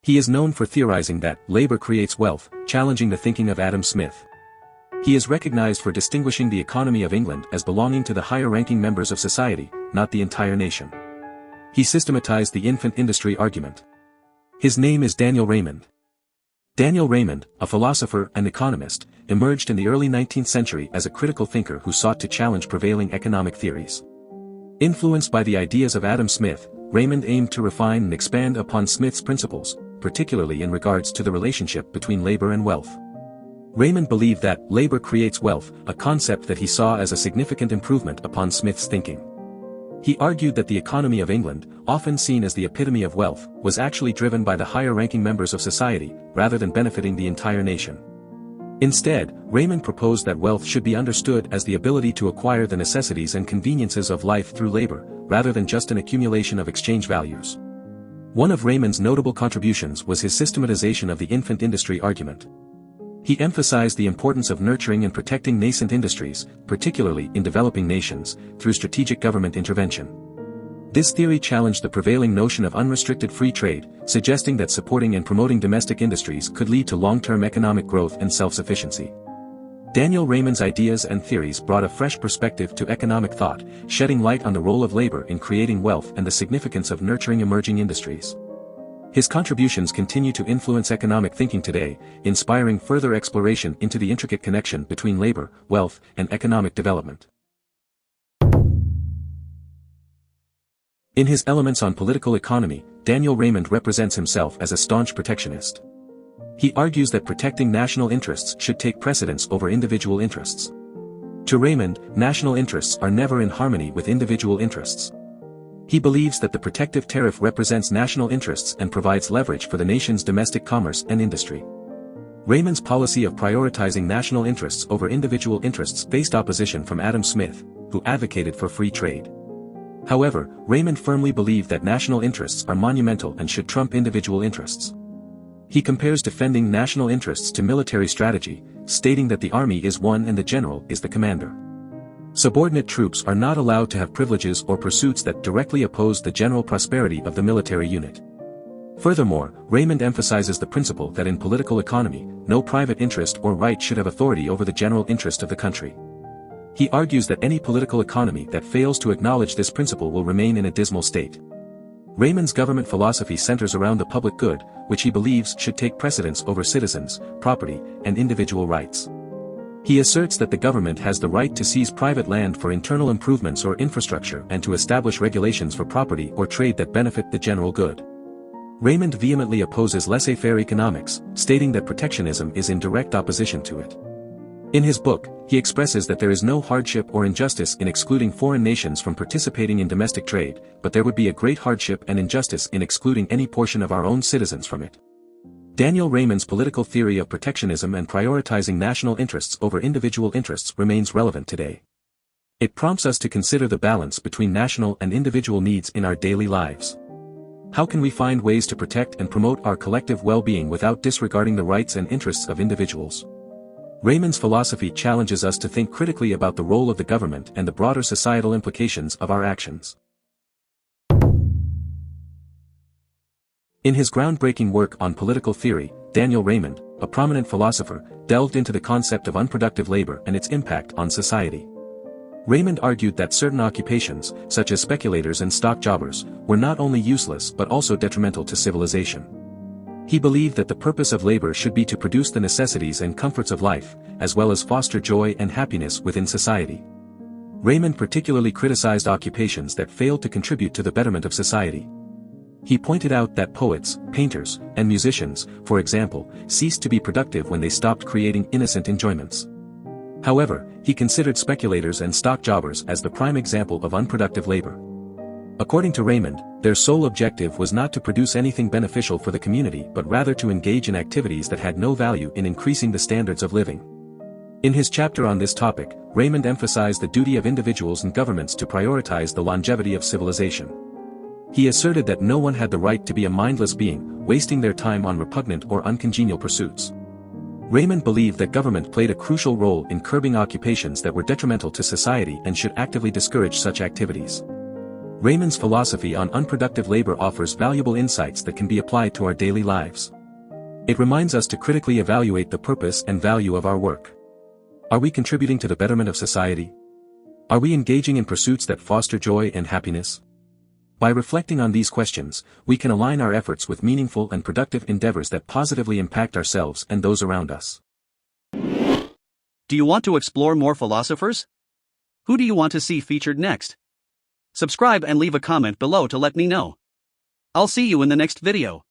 He is known for theorizing that labor creates wealth, challenging the thinking of Adam Smith. He is recognized for distinguishing the economy of England as belonging to the higher-ranking members of society, not the entire nation. He systematized the infant industry argument. His name is Daniel Raymond. Daniel Raymond, a philosopher and economist, emerged in the early 19th century as a critical thinker who sought to challenge prevailing economic theories. Influenced by the ideas of Adam Smith, Raymond aimed to refine and expand upon Smith's principles, particularly in regards to the relationship between labor and wealth. Raymond believed that labor creates wealth, a concept that he saw as a significant improvement upon Smith's thinking. He argued that the economy of England, often seen as the epitome of wealth, was actually driven by the higher-ranking members of society, rather than benefiting the entire nation. Instead, Raymond proposed that wealth should be understood as the ability to acquire the necessities and conveniences of life through labor, rather than just an accumulation of exchange values. One of Raymond's notable contributions was his systematization of the infant industry argument. He emphasized the importance of nurturing and protecting nascent industries, particularly in developing nations, through strategic government intervention. This theory challenged the prevailing notion of unrestricted free trade, suggesting that supporting and promoting domestic industries could lead to long-term economic growth and self-sufficiency. Daniel Raymond's ideas and theories brought a fresh perspective to economic thought, shedding light on the role of labor in creating wealth and the significance of nurturing emerging industries. His contributions continue to influence economic thinking today, inspiring further exploration into the intricate connection between labor, wealth, and economic development. In his Elements on Political Economy, Daniel Raymond represents himself as a staunch protectionist. He argues that protecting national interests should take precedence over individual interests. To Raymond, national interests are never in harmony with individual interests. He believes that the protective tariff represents national interests and provides leverage for the nation's domestic commerce and industry. Raymond's policy of prioritizing national interests over individual interests faced opposition from Adam Smith, who advocated for free trade. However, Raymond firmly believed that national interests are monumental and should trump individual interests. He compares defending national interests to military strategy, stating that the army is one and the general is the commander. Subordinate troops are not allowed to have privileges or pursuits that directly oppose the general prosperity of the military unit. Furthermore, Raymond emphasizes the principle that in political economy, no private interest or right should have authority over the general interest of the country. He argues that any political economy that fails to acknowledge this principle will remain in a dismal state. Raymond's government philosophy centers around the public good, which he believes should take precedence over citizens, property, and individual rights. He asserts that the government has the right to seize private land for internal improvements or infrastructure and to establish regulations for property or trade that benefit the general good. Raymond vehemently opposes laissez-faire economics, stating that protectionism is in direct opposition to it. In his book, he expresses that there is no hardship or injustice in excluding foreign nations from participating in domestic trade, but there would be a great hardship and injustice in excluding any portion of our own citizens from it. Daniel Raymond's political theory of protectionism and prioritizing national interests over individual interests remains relevant today. It prompts us to consider the balance between national and individual needs in our daily lives. How can we find ways to protect and promote our collective well-being without disregarding the rights and interests of individuals? Raymond's philosophy challenges us to think critically about the role of the government and the broader societal implications of our actions. In his groundbreaking work on political theory, Daniel Raymond, a prominent philosopher, delved into the concept of unproductive labor and its impact on society. Raymond argued that certain occupations, such as speculators and stock jobbers, were not only useless but also detrimental to civilization. He believed that the purpose of labor should be to produce the necessities and comforts of life, as well as foster joy and happiness within society. Raymond particularly criticized occupations that failed to contribute to the betterment of society. He pointed out that poets, painters, and musicians, for example, ceased to be productive when they stopped creating innocent enjoyments. However, he considered speculators and stock jobbers as the prime example of unproductive labor. According to Raymond, their sole objective was not to produce anything beneficial for the community but rather to engage in activities that had no value in increasing the standards of living. In his chapter on this topic, Raymond emphasized the duty of individuals and governments to prioritize the longevity of civilization. He asserted that no one had the right to be a mindless being, wasting their time on repugnant or uncongenial pursuits. Raymond believed that government played a crucial role in curbing occupations that were detrimental to society and should actively discourage such activities. Raymond's philosophy on unproductive labor offers valuable insights that can be applied to our daily lives. It reminds us to critically evaluate the purpose and value of our work. Are we contributing to the betterment of society? Are we engaging in pursuits that foster joy and happiness? By reflecting on these questions, we can align our efforts with meaningful and productive endeavors that positively impact ourselves and those around us. Do you want to explore more philosophers? Who do you want to see featured next? Subscribe and leave a comment below to let me know. I'll see you in the next video.